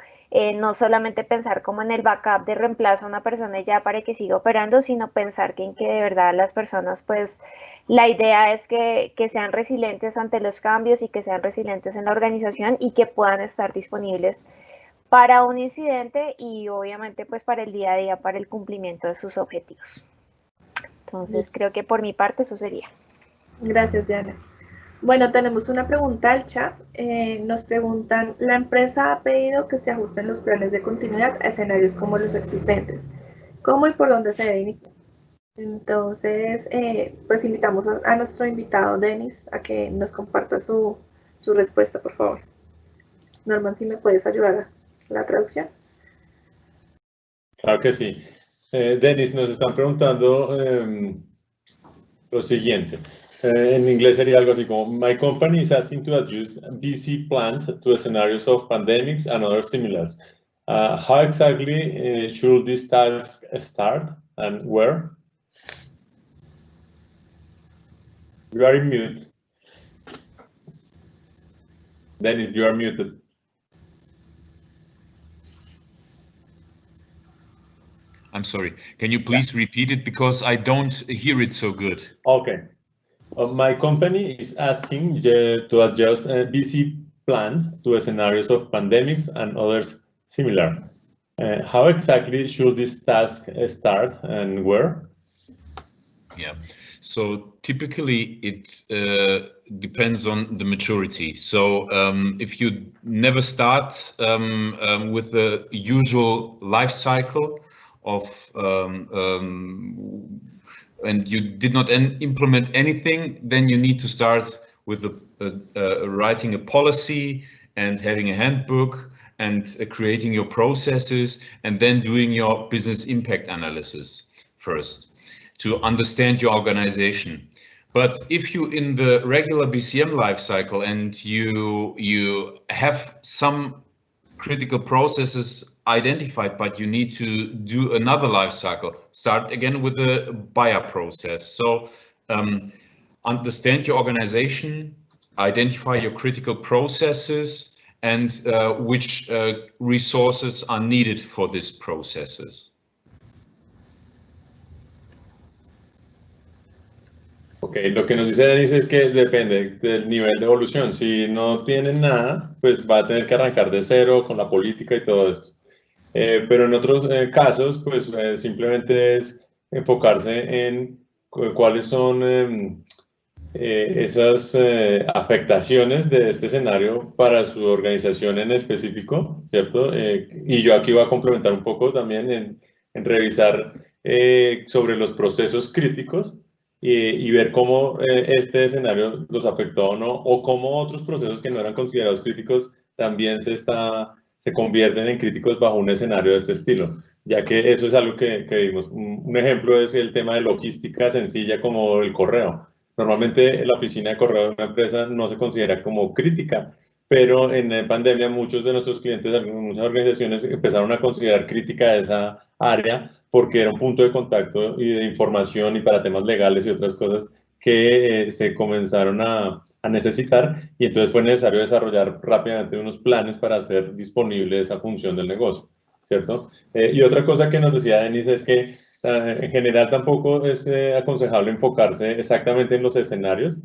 no solamente pensar como en el backup de reemplazo a una persona ya para que siga operando, sino pensar que en que de verdad las personas, pues la idea es que sean resilientes ante los cambios y que sean resilientes en la organización y que puedan estar disponibles para un incidente y obviamente pues para el día a día, para el cumplimiento de sus objetivos. Entonces creo que por mi parte eso sería. Gracias, Diana. Bueno, tenemos una pregunta al chat. Nos preguntan, la empresa ha pedido que se ajusten los planes de continuidad a escenarios como los existentes. ¿Cómo y por dónde se debe iniciar? Entonces, pues invitamos a nuestro invitado, Denis, a que nos comparta su respuesta, por favor. Norman, si me puedes ayudar a la traducción. Claro que sí. Denis, nos están preguntando lo siguiente. En inglés sería algo así como, my company is asking to adjust BC plans to scenarios of pandemics and other similars. How exactly should this task start and where? You are in mute. Dennis, you are muted. I'm sorry. Can you please repeat it because I don't hear it so good? Okay. My company is asking to adjust BC plans to scenarios of pandemics and others similar. How exactly should this task start and where? Yeah, so typically it depends on the maturity. So if you never start with the usual life cycle of and you did not implement anything, then you need to start with writing a policy and having a handbook and creating your processes and then doing your business impact analysis first to understand your organization. But if you in the regular BCM life cycle and you have some critical processes identified, but you need to do another life cycle, start again with the buyer process. So understand your organization, identify your critical processes and which resources are needed for these processes. Ok, lo que nos dice Denis es que depende del nivel de evolución. Si no tienen nada, pues va a tener que arrancar de cero con la política y todo esto. Pero en otros casos, pues simplemente es enfocarse en cuáles son esas afectaciones de este escenario para su organización en específico, ¿cierto? Y yo aquí voy a complementar un poco también en revisar sobre los procesos críticos y ver cómo este escenario los afectó o no, o cómo otros procesos que no eran considerados críticos también se convierten en críticos bajo un escenario de este estilo, ya que eso es algo que vimos. Un ejemplo es el tema de logística sencilla como el correo. Normalmente la oficina de correo de una empresa no se considera como crítica, pero en pandemia muchos de nuestros clientes, muchas organizaciones empezaron a considerar crítica esa área porque era un punto de contacto y de información y para temas legales y otras cosas que se comenzaron a necesitar, y entonces fue necesario desarrollar rápidamente unos planes para hacer disponible esa función del negocio, ¿cierto? Y otra cosa que nos decía Denis es que en general tampoco es aconsejable enfocarse exactamente en los escenarios,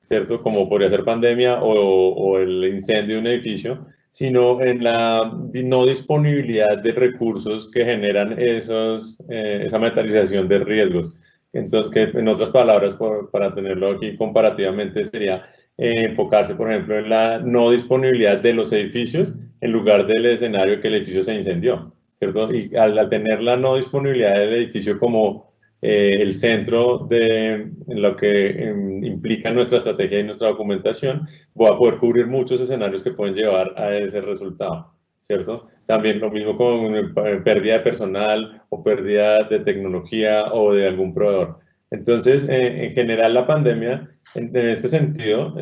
¿cierto? Como podría ser pandemia o el incendio de un edificio, sino en la no disponibilidad de recursos que generan esa metalización de riesgos. Entonces, que en otras palabras, para tenerlo aquí comparativamente, sería enfocarse, por ejemplo, en la no disponibilidad de los edificios en lugar del escenario que el edificio se incendió, ¿cierto? Y al tener la no disponibilidad del edificio como el centro de lo que implica nuestra estrategia y nuestra documentación, voy a poder cubrir muchos escenarios que pueden llevar a ese resultado, ¿cierto? También lo mismo con pérdida de personal o pérdida de tecnología o de algún proveedor. Entonces, en general, la pandemia, en este sentido,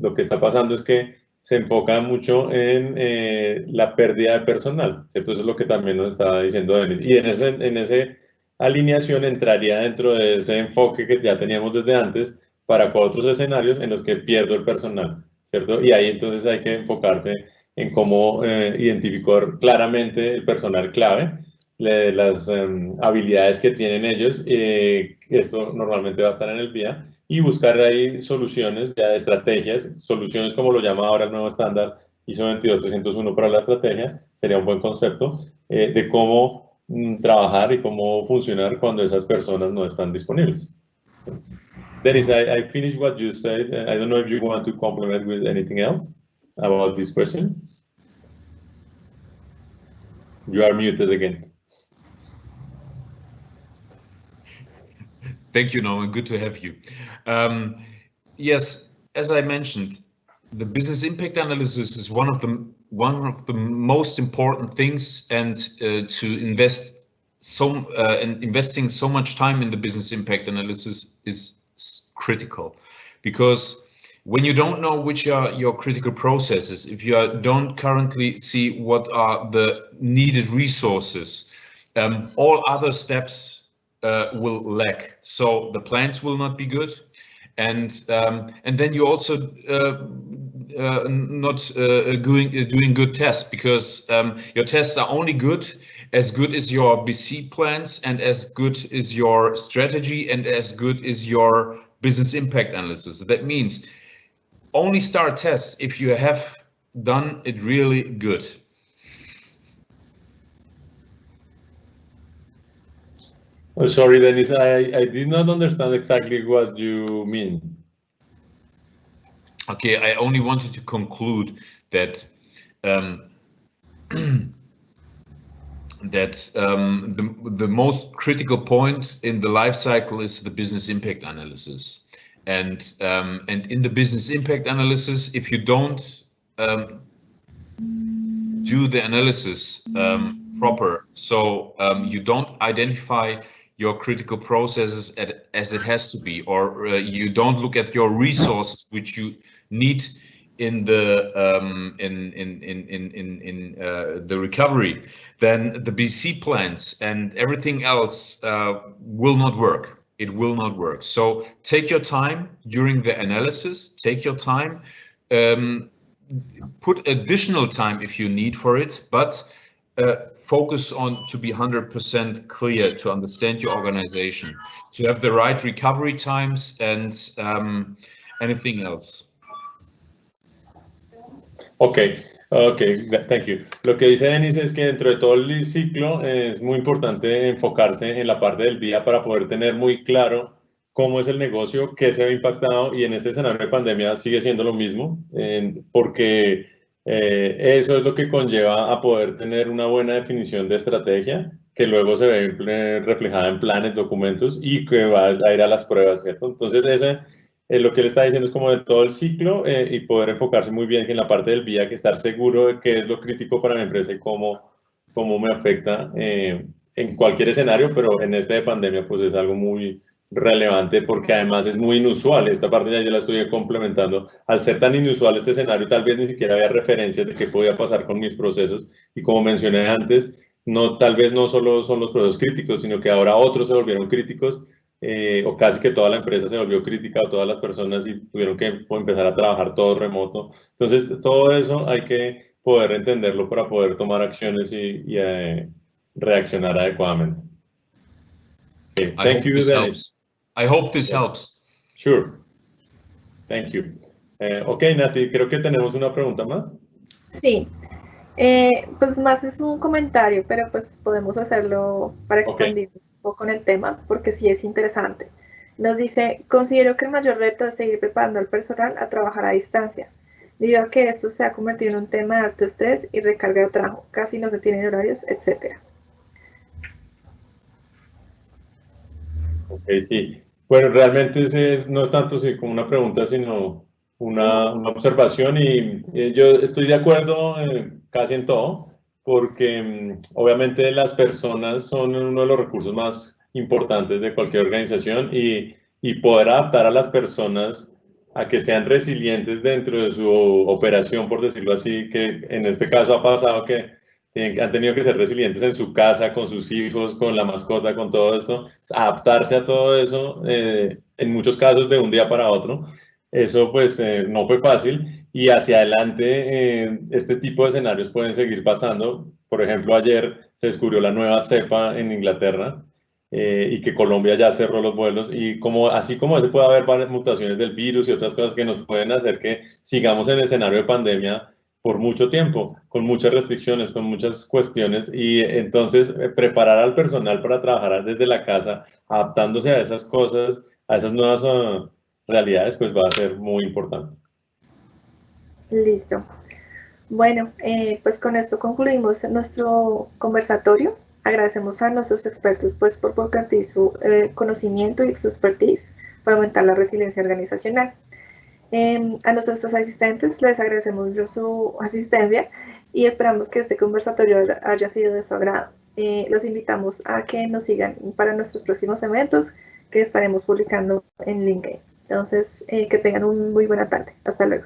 lo que está pasando es que se enfoca mucho en la pérdida de personal, ¿cierto? Eso es lo que también nos estaba diciendo Denis. Y en ese alineación entraría dentro de ese enfoque que ya teníamos desde antes para otros escenarios en los que pierdo el personal, ¿cierto? Y ahí entonces hay que enfocarse en cómo identificar claramente el personal clave, las habilidades que tienen ellos, esto normalmente va a estar en el BIA, y buscar ahí soluciones, ya estrategias, soluciones como lo llama ahora el nuevo estándar ISO 22301 para la estrategia, sería un buen concepto de cómo trabajar y cómo funcionar cuando esas personas no están disponibles. Denis, I finished what you said. I don't know if you want to complement with anything else about this question. You are muted again. Thank you, Norman. Good to have you. Yes, as I mentioned, the business impact analysis is one of the most important things, and investing so much time in the business impact analysis is critical, because when you don't know which are your critical processes, if you don't currently see what are the needed resources, all other steps will lack. So the plans will not be good, and then you also not doing good tests, because your tests are only good as your BC plans, and as good is your strategy, and as good is your business impact analysis. That means only start tests if you have done it really good. Oh, sorry, Denis, I did not understand exactly what you mean. Okay, I only wanted to conclude that the most critical point in the life cycle is the business impact analysis, and in the business impact analysis, if you don't do the analysis proper, so you don't identify your critical processes as it has to be, or you don't look at your resources which you need in the the recovery, then the BC plans and everything else will not work. It will not work. So take your time during the analysis. Take your time. Put additional time if you need for it, but focus on to be 100% clear, to understand your organization, to have the right recovery times, and anything else. Okay, thank you. Lo que dice Denis es que dentro de todo el ciclo es muy importante enfocarse en la parte del BIA para poder tener muy claro cómo es el negocio, qué se ve impactado, y en este escenario de pandemia sigue siendo lo mismo, porque eso es lo que conlleva a poder tener una buena definición de estrategia que luego se ve reflejada en planes, documentos y que va a ir a las pruebas, ¿cierto? Entonces, lo que él está diciendo es como de todo el ciclo y poder enfocarse muy bien en la parte del VIA, que estar seguro de qué es lo crítico para mi empresa y cómo me afecta en cualquier escenario, pero en este de pandemia pues es algo muy relevante porque además es muy inusual. Esta parte ya yo la estoy complementando. Al ser tan inusual este escenario, tal vez ni siquiera había referencias de qué podía pasar con mis procesos y como mencioné antes, tal vez no solo son los procesos críticos, sino que ahora otros se volvieron críticos o casi que toda la empresa se volvió crítica o todas las personas y tuvieron que empezar a trabajar todo remoto. Entonces, todo eso hay que poder entenderlo para poder tomar acciones y reaccionar adecuadamente. Okay. Thank you, Dennis. I hope this helps. Sure. Thank you. Ok, Nati, creo que tenemos una pregunta más. Sí. Pues más es un comentario, pero pues podemos hacerlo para expandirnos un poco en el tema, porque sí es interesante. Nos dice, considero que el mayor reto es seguir preparando al personal a trabajar a distancia, debido a que esto se ha convertido en un tema de alto estrés y recarga de trabajo, casi no se tienen horarios, etc. Ok, sí. Bueno, realmente no es tanto como una pregunta, sino una observación y yo estoy de acuerdo casi en todo, porque obviamente las personas son uno de los recursos más importantes de cualquier organización y poder adaptar a las personas a que sean resilientes dentro de su operación, por decirlo así, que en este caso ha pasado que han tenido que ser resilientes en su casa, con sus hijos, con la mascota, con todo esto, adaptarse a todo eso, en muchos casos de un día para otro. Eso pues no fue fácil y hacia adelante este tipo de escenarios pueden seguir pasando. Por ejemplo, ayer se descubrió la nueva cepa en Inglaterra y que Colombia ya cerró los vuelos y así como puede haber varias mutaciones del virus y otras cosas que nos pueden hacer que sigamos en el escenario de pandemia por mucho tiempo, con muchas restricciones, con muchas cuestiones y entonces preparar al personal para trabajar desde la casa, adaptándose a esas cosas, a esas nuevas realidades, pues va a ser muy importante. Listo. Bueno, pues con esto concluimos nuestro conversatorio. Agradecemos a nuestros expertos pues por compartir su conocimiento y su expertise para aumentar la resiliencia organizacional. A nuestros asistentes les agradecemos mucho su asistencia y esperamos que este conversatorio haya sido de su agrado. Los invitamos a que nos sigan para nuestros próximos eventos que estaremos publicando en LinkedIn. Entonces, que tengan una muy buena tarde. Hasta luego.